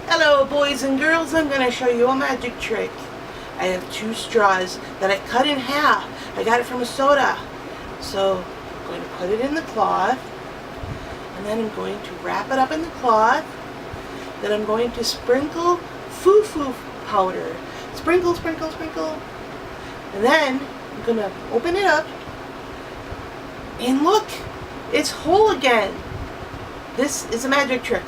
Hello boys and girls, I'm going to show you a magic trick. I have 2 straws that I cut in half. I got it from a soda. So I'm going to put it in the cloth, and then I'm going to wrap it up in the cloth. Then I'm going to sprinkle foo-foo powder. Sprinkle, sprinkle, sprinkle. And then I'm going to open it up, and look, it's whole again. This is a magic trick.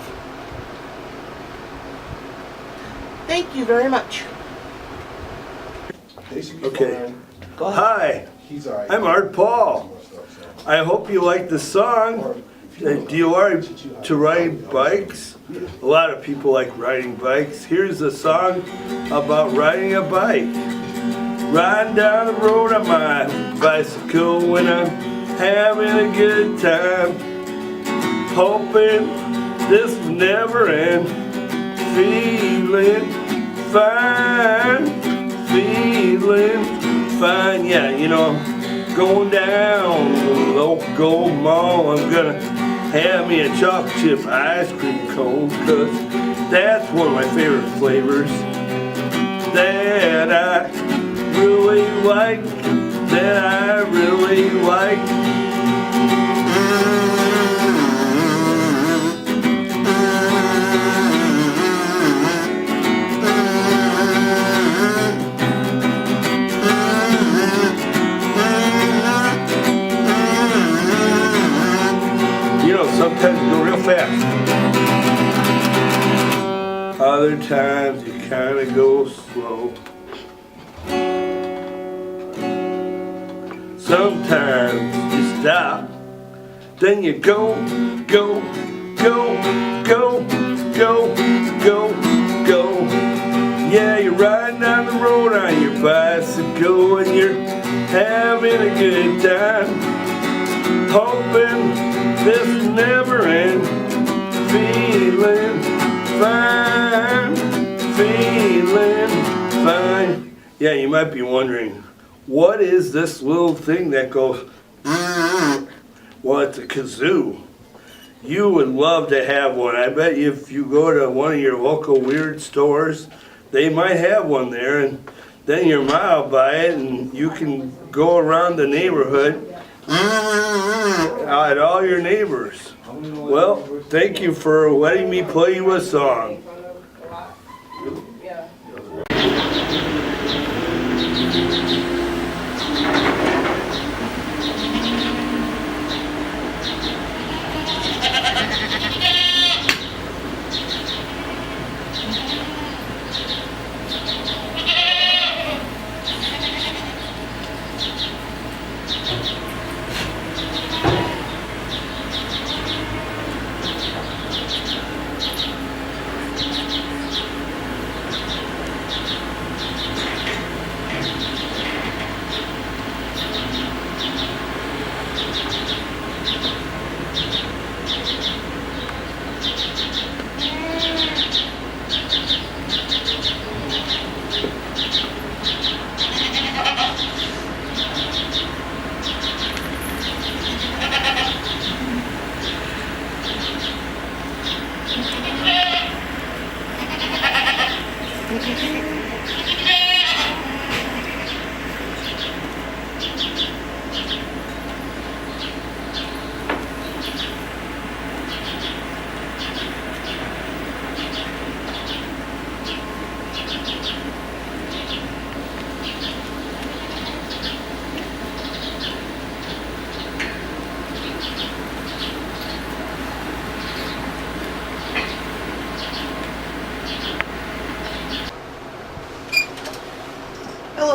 Thank you very much. Okay. Hi, I'm Art Paul. I hope you like the song. Do you like to ride bikes? A lot of people like riding bikes. Here's a song about riding a bike. Riding down the road on my bicycle when I'm having a good time. Hoping this will never end. Feeling fine, feeling fine. Yeah, you know, going down the local mall. I'm gonna have me a chocolate chip ice cream cone, 'cause that's one of my favorite flavors that I really like, that I really like. Sometimes you go real fast. Other times you kind of go slow. Sometimes you stop. Then you go, go, go, go, go, go, go. Yeah, you're riding down the road on your bicycle and you're having a good time. Hoping this will never end. Feeling fine, feeling fine. Yeah, you might be wondering, what is this little thing that goes? Well, it's a kazoo. You would love to have one. I bet you if you go to one of your local weird stores, they might have one there, and then your mom will buy it and you can go around the neighborhood at all your neighbors. Well, thank you for letting me play you a song.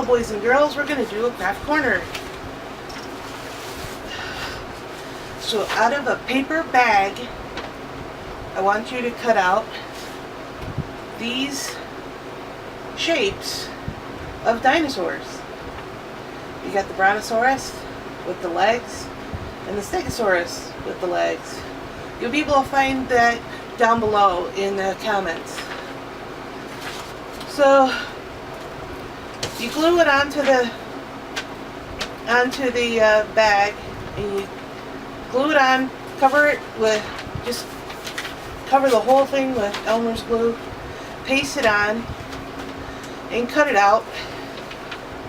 Hello boys and girls, we're going to do a craft corner. So out of a paper bag, I want you to cut out these shapes of dinosaurs. You got the Brontosaurus with the legs and the Stegosaurus with the legs. You'll be able to find that down below in the comments. So you glue it onto the bag, and you glue it on. Cover it with, just cover the whole thing with Elmer's glue. Paste it on and cut it out.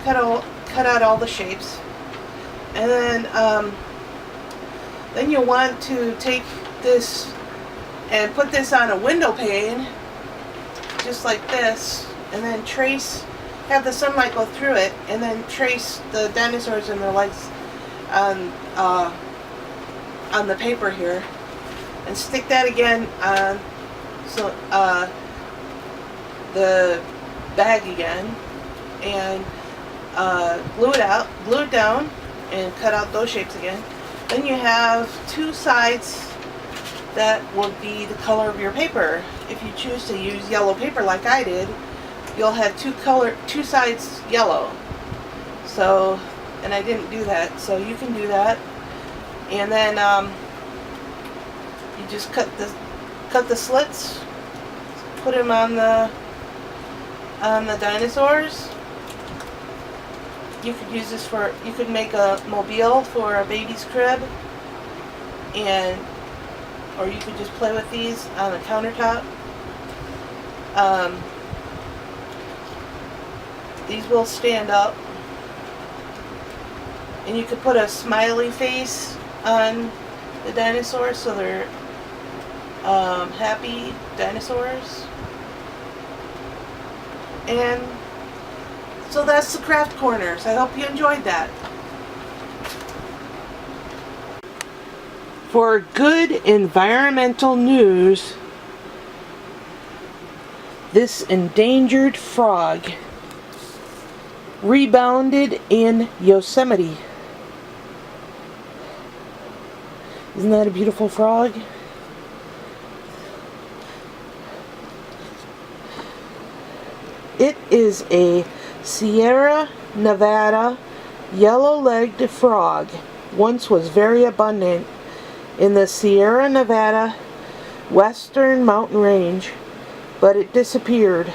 Cut out all the shapes, and then you'll want to take this and put this on a window pane, just like this, and then have the sunlight go through it, and then trace the dinosaurs and their legs on the paper here, and stick that again on the bag again, and glue it down, and cut out those shapes again. Then you have two sides that will be the color of your paper. If you choose to use yellow paper like I did, you'll have two sides yellow. So, and I didn't do that, so you can do that. And then you just cut the slits, put them on the dinosaurs. You could use this you could make a mobile for a baby's crib, or you could just play with these on the countertop. These will stand up, and you could put a smiley face on the dinosaurs so they're happy dinosaurs. And so that's the craft corners. I hope you enjoyed that. For good environmental news, this endangered frog rebounded in Yosemite. Isn't that a beautiful frog? It is a Sierra Nevada yellow-legged frog. Once was very abundant in the Sierra Nevada western mountain range, but it disappeared.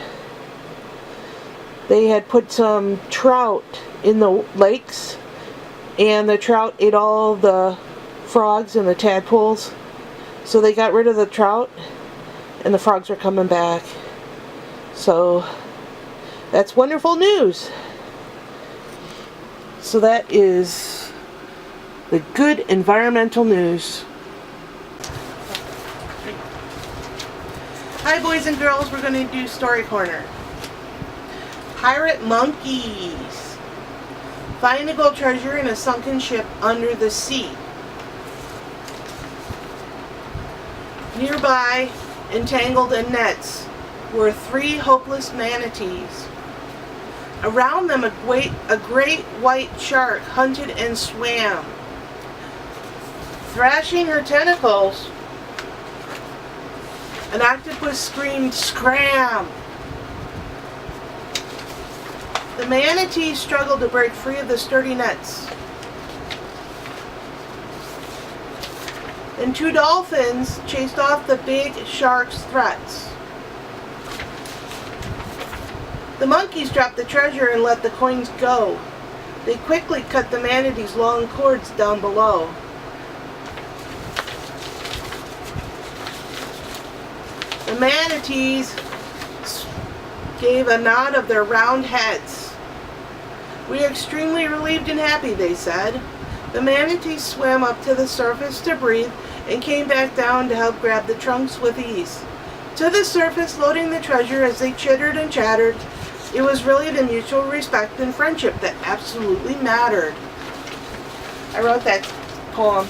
They had put some trout in the lakes, and the trout ate all the frogs and the tadpoles, so they got rid of the trout, and the frogs are coming back. So that's wonderful news. So that is the good environmental news. Hi boys and girls, we're going to do Story Corner. Pirate monkeys find a gold treasure in a sunken ship under the sea. Nearby, entangled in nets, were 3 hopeless manatees. Around them a great white shark hunted and swam. Thrashing her tentacles, an octopus screamed, "Scram!" The manatees struggled to break free of the sturdy nets. Then 2 dolphins chased off the big shark's threats. The monkeys dropped the treasure and let the coins go. They quickly cut the manatee's long cords down below. The manatees gave a nod of their round heads. "We are extremely relieved and happy," they said. The manatees swam up to the surface to breathe and came back down to help grab the trunks with ease. To the surface, loading the treasure as they chittered and chattered. It was really the mutual respect and friendship that absolutely mattered. I wrote that poem.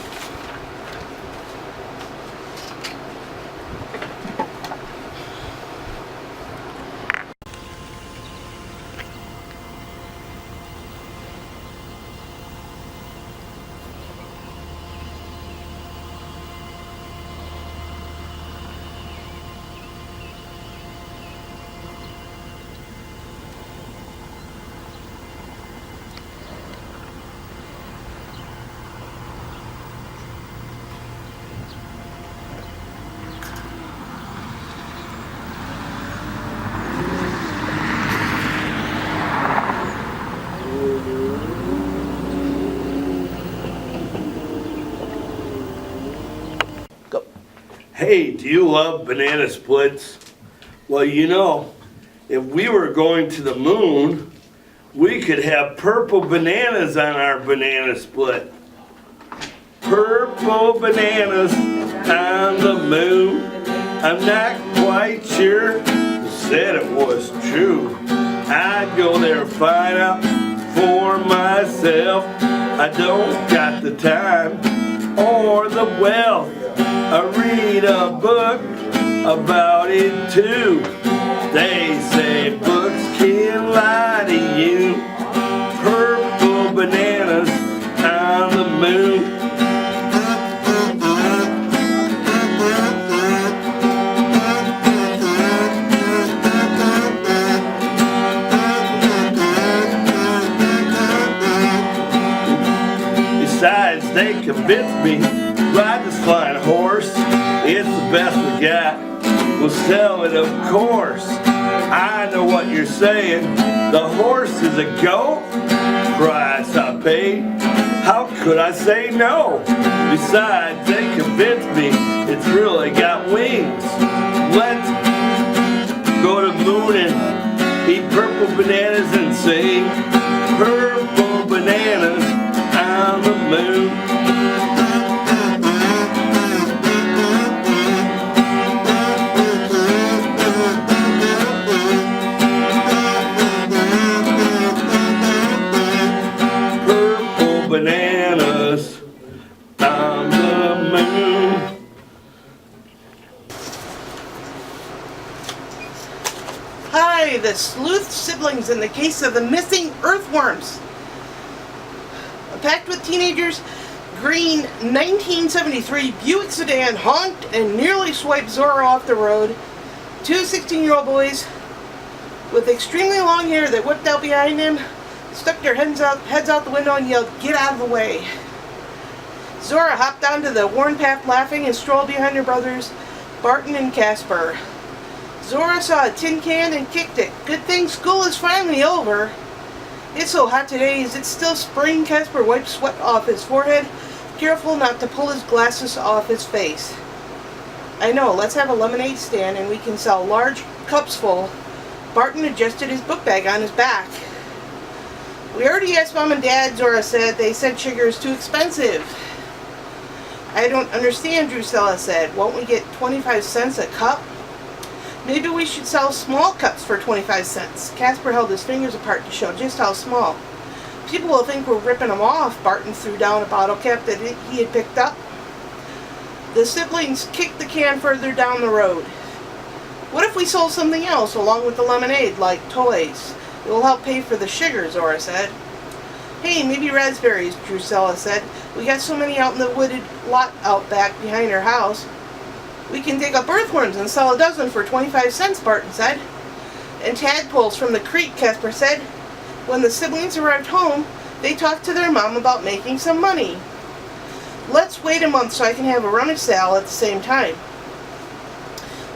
Hey, do you love banana splits? Well, you know, if we were going to the moon, we could have purple bananas on our banana split. Purple bananas on the moon. I'm not quite sure who said it was true. I'd go there and find out for myself. I don't got the time or the wealth. I read a book about it too. They say books can lie to you. Purple bananas on the moon. Besides, they convinced me ride this flying horse. It's the best we got. We'll sell it, of course. I know what you're saying. The horse is a goat. Price I paid. How could I say no? Besides, they convinced me it's really got wings. Let's go to the moon and eat purple bananas and sing. Purple bananas on the moon. Purple bananas on the moon. Hi, the sleuth siblings in the case of the missing earthworms. A pact with teenagers, green 1973 Buick sedan honked and nearly swiped Zora off the road. Two 16-year-old boys with extremely long hair that whipped out behind him stuck their heads out the window and yelled, "Get out of the way." Zora hopped onto the worn path laughing and strolled behind her brothers, Barton and Casper. Zora saw a tin can and kicked it. Good thing school is finally over. It's so hot today, is it still spring? Casper wiped sweat off his forehead, careful not to pull his glasses off his face. I know, let's have a lemonade stand and we can sell large cups full. Barton adjusted his book bag on his back. We already asked Mom and Dad, Zora said. They said sugar is too expensive. I don't understand, Drusilla said. Won't we get 25 cents a cup? Maybe we should sell small cups for 25 cents. Casper held his fingers apart to show just how small. People will think we're ripping them off. Barton threw down a bottle cap that he had picked up. The siblings kicked the can further down the road. What if we sold something else along with the lemonade, like toys? It will help pay for the sugar, Zora said. Hey, maybe raspberries, Drusilla said. We got so many out in the wooded lot out back behind our house. We can dig up earthworms and sell a dozen for 25 cents, Barton said. And tadpoles from the creek, Casper said. When the siblings arrived home, they talked to their mom about making some money. Let's wait a month so I can have a rummage sale at the same time.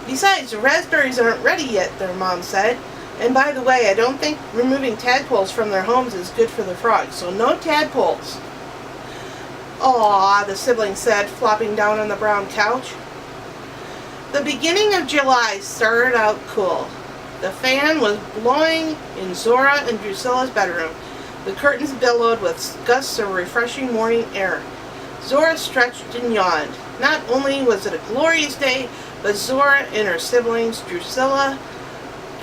Besides, the raspberries aren't ready yet, their mom said. And by the way, I don't think removing tadpoles from their homes is good for the frogs, so no tadpoles. Aw, the sibling said, flopping down on the brown couch. The beginning of July started out cool. The fan was blowing in Zora and Drusilla's bedroom. The curtains billowed with gusts of refreshing morning air. Zora stretched and yawned. Not only was it a glorious day, but Zora and her siblings, Drusilla,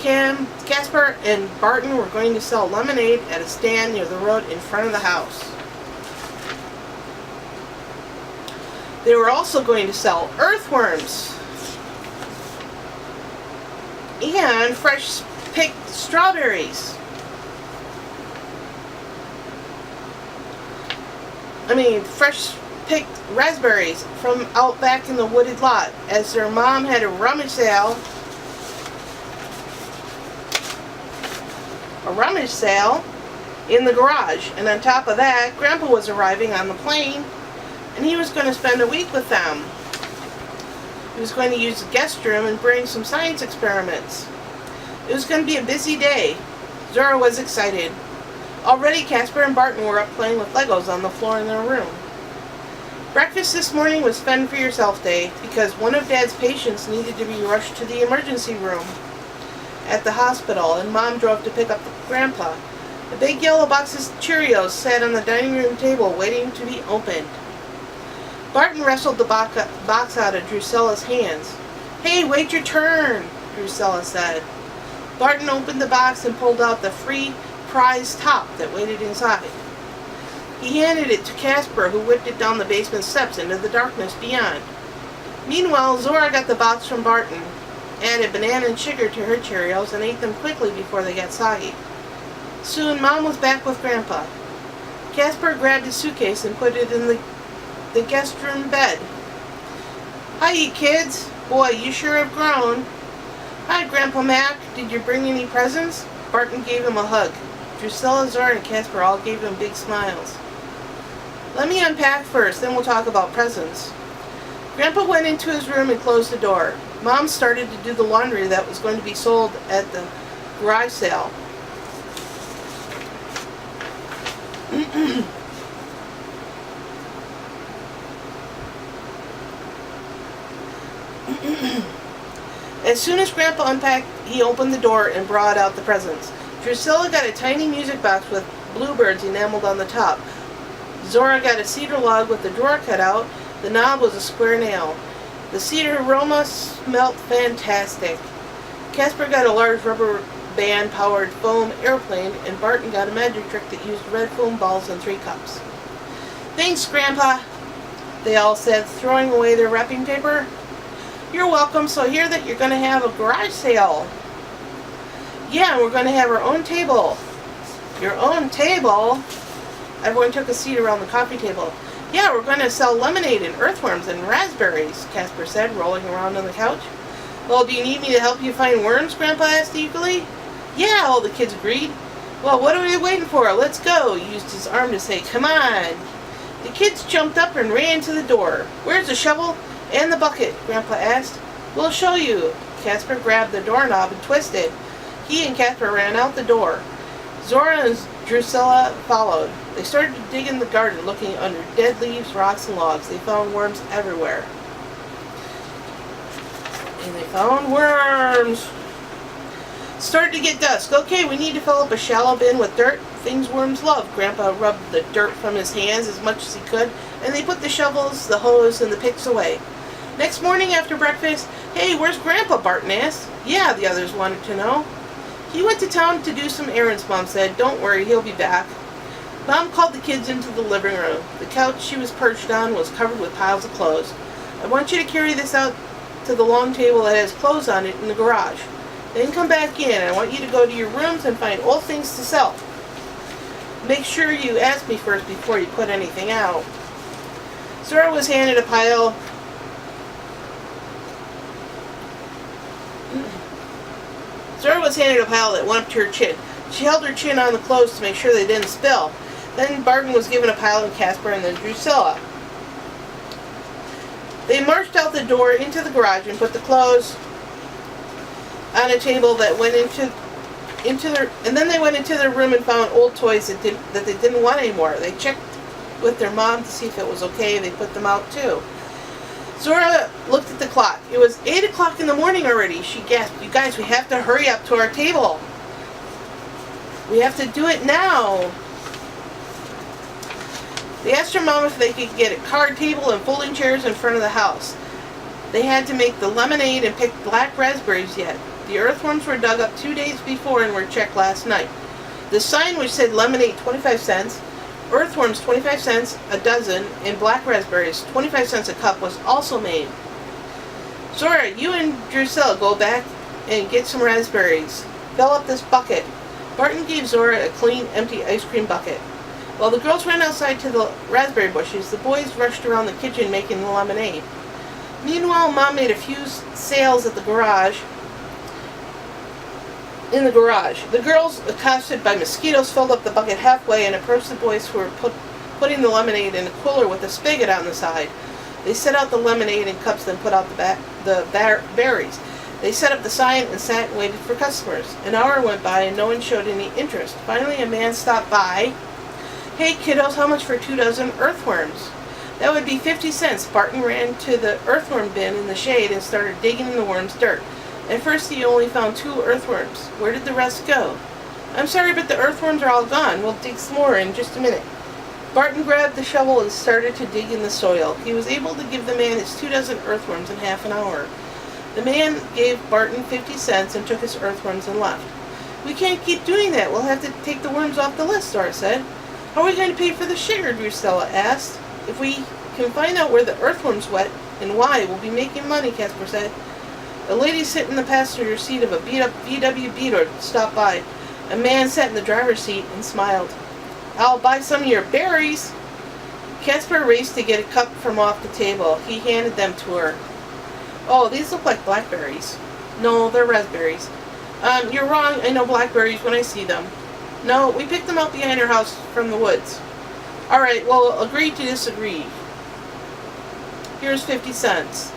Casper, and Barton, were going to sell lemonade at a stand near the road in front of the house. They were also going to sell earthworms and fresh picked strawberries. Fresh picked raspberries from out back in the wooded lot, as their mom had a rummage sale in the garage. And on top of that, Grandpa was arriving on the plane, and he was going to spend a week with them. He was going to use the guest room and bring some science experiments. It was going to be a busy day. Zora was excited. Already, Casper and Barton were up playing with Legos on the floor in their room. Breakfast this morning was fend for yourself day because one of Dad's patients needed to be rushed to the emergency room at the hospital, and Mom drove to pick up Grandpa. A big yellow box of Cheerios sat on the dining room table waiting to be opened. Barton wrestled the box out of Drusilla's hands. "Hey, wait your turn," Drusilla said. Barton opened the box and pulled out the free prize top that waited inside. He handed it to Casper, who whipped it down the basement steps into the darkness beyond. Meanwhile, Zora got the box from Barton, added banana and sugar to her Cheerios, and ate them quickly before they got soggy. Soon, Mom was back with Grandpa. Casper grabbed his suitcase and put it in the guest room bed. "Hi, you kids. Boy, you sure have grown." "Hi, Grandpa Mac. Did you bring any presents?" Barton gave him a hug. Drusilla, Zora, and Casper all gave him big smiles. "Let me unpack first, then we'll talk about presents." Grandpa went into his room and closed the door. Mom started to do the laundry that was going to be sold at the garage sale. As soon as Grandpa unpacked, he opened the door and brought out the presents. Drusilla got a tiny music box with bluebirds enameled on the top. Zora got a cedar log with the drawer cut out. The knob was a square nail. The cedar aroma smelt fantastic. Casper got a large rubber band-powered foam airplane, and Barton got a magic trick that used red foam balls and 3 cups. "Thanks, Grandpa," they all said, throwing away their wrapping paper. "You're welcome. So I hear that you're going to have a garage sale." "Yeah, and we're going to have our own table." "Your own table?" Everyone took a seat around the coffee table. "Yeah, we're going to sell lemonade and earthworms and raspberries," Casper said, rolling around on the couch. "Well, do you need me to help you find worms?" Grandpa asked eagerly. "Yeah," all the kids agreed. "Well, what are we waiting for? Let's go," he used his arm to say, "Come on." The kids jumped up and ran to the door. "Where's the shovel and the bucket?" Grandpa asked. "We'll show you." Casper grabbed the doorknob and twisted. He and Casper ran out the door. Zora and Drusilla followed. They started to dig in the garden, looking under dead leaves, rocks, and logs. They found worms everywhere. And they found worms. It started to get dusk. "Okay, we need to fill up a shallow bin with dirt, things worms love." Grandpa rubbed the dirt from his hands as much as he could, and they put the shovels, the hose, and the picks away. Next morning after breakfast, "Hey, where's Grandpa?" Barton asked. "Yeah," the others wanted to know. "He went to town to do some errands," Mom said. "Don't worry, he'll be back." Mom called the kids into the living room. The couch she was perched on was covered with piles of clothes. "I want you to carry this out to the long table that has clothes on it in the garage. Then come back in. I want you to go to your rooms and find old things to sell. Make sure you ask me first before you put anything out." Zora was handed a pile that went up to her chin. She held her chin on the clothes to make sure they didn't spill. Then Barton was given a pile of Casper and then Drusilla. They marched out the door into the garage and put the clothes on a table that went and then they went into their room and found old toys that they didn't want anymore. They checked with their mom to see if it was okay. They put them out too. Zora looked at the clock. It was 8 o'clock in the morning already. She gasped, "You guys, we have to hurry up to our table. We have to do it now." They asked her mom if they could get a card table and folding chairs in front of the house. They had to make the lemonade and pick black raspberries yet. The earthworms were dug up 2 days before and were checked last night. The sign which said lemonade 25 cents, earthworms 25 cents a dozen, and black raspberries 25 cents a cup was also made. "Zora, you and Drusilla go back and get some raspberries. Fill up this bucket." Barton gave Zora a clean, empty ice cream bucket. While the girls ran outside to the raspberry bushes, the boys rushed around the kitchen making the lemonade. Meanwhile, Mom made a few sales at the garage. In the garage, the girls, accosted by mosquitoes, filled up the bucket halfway and approached the boys who were putting the lemonade in a cooler with a spigot on the side. They set out the lemonade in cups, then put out the berries. They set up the sign and sat and waited for customers. An hour went by and no one showed any interest. Finally, a man stopped by. "Hey, kiddos, how much for 2 dozen earthworms?" That would be 50 cents. Barton ran to the earthworm bin in the shade and started digging in the worm's dirt. At first he only found 2 earthworms. Where did the rest go? I'm sorry, but the earthworms are all gone. We'll dig some more in just a minute. Barton grabbed the shovel and started to dig in the soil. He was able to give the man his 24 earthworms in half an hour. The man gave Barton 50 cents and took his earthworms and left. We can't keep doing that. We'll have to take the worms off the list, Dora said. How are we going to pay for the sugar? Drusilla asked. If we can find out where the earthworms went and why, we'll be making money, Casper said. A lady sitting in the passenger seat of a beat-up VW Beetle stopped by. A man sat in the driver's seat and smiled. I'll buy some of your berries. Casper raced to get a cup from off the table. He handed them to her. Oh, these look like blackberries. No, they're raspberries. You're wrong. I know blackberries when I see them. No, we picked them up behind our house from the woods. All right, well, agree to disagree. Here's 50 cents.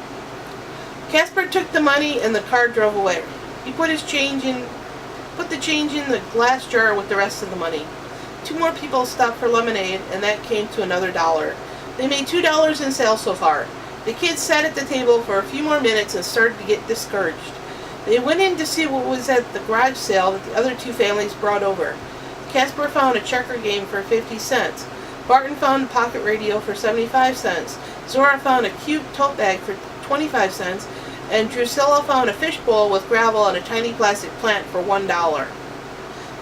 Casper took the money and the car drove away. He put the change in the glass jar with the rest of the money. 2 more people stopped for lemonade, and that came to another $1. They made $2 in sales so far. The kids sat at the table for a few more minutes and started to get discouraged. They went in to see what was at the garage sale that the other 2 families brought over. Casper found a checker game for 50 cents. Barton found a pocket radio for 75 cents. Zora found a cute tote bag for 25 cents. And Drusilla found a fishbowl with gravel and a tiny plastic plant for $1.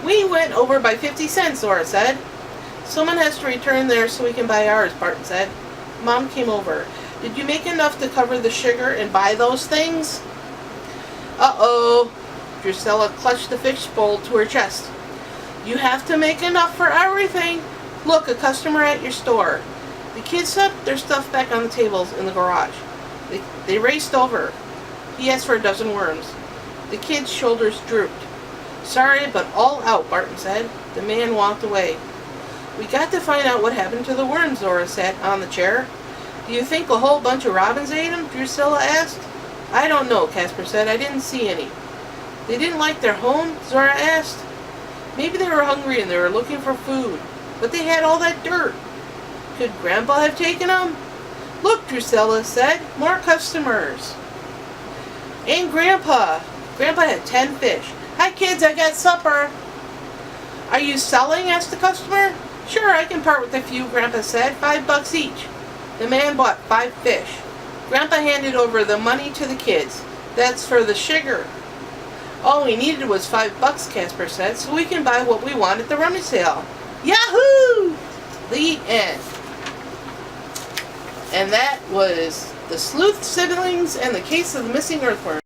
We went over by 50 cents, Zora said. Someone has to return theirs so we can buy ours, Barton said. Mom came over. Did you make enough to cover the sugar and buy those things? Uh-oh. Drusilla clutched the fishbowl to her chest. You have to make enough for everything. Look, a customer at your store. The kids set their stuff back on the tables in the garage. They raced over. He asked for a dozen worms. The kid's shoulders drooped. Sorry, but all out, Barton said. The man walked away. We got to find out what happened to the worms, Zora sat on the chair. Do you think a whole bunch of robins ate them? Drusilla asked. I don't know, Casper said. I didn't see any. They didn't like their home? Zora asked. Maybe they were hungry and they were looking for food. But they had all that dirt. Could Grandpa have taken them? Look, Drusilla said. More customers. And Grandpa. Grandpa had 10 fish. Hi, kids, I got supper. Are you selling? Asked the customer. Sure, I can part with a few, Grandpa said. $5 each. The man bought 5 fish. Grandpa handed over the money to the kids. That's for the sugar. All we needed was $5, Casper said, so we can buy what we want at the rummage sale. Yahoo! The end. And that was The Sleuth Siblings and the Case of the Missing Earthworm.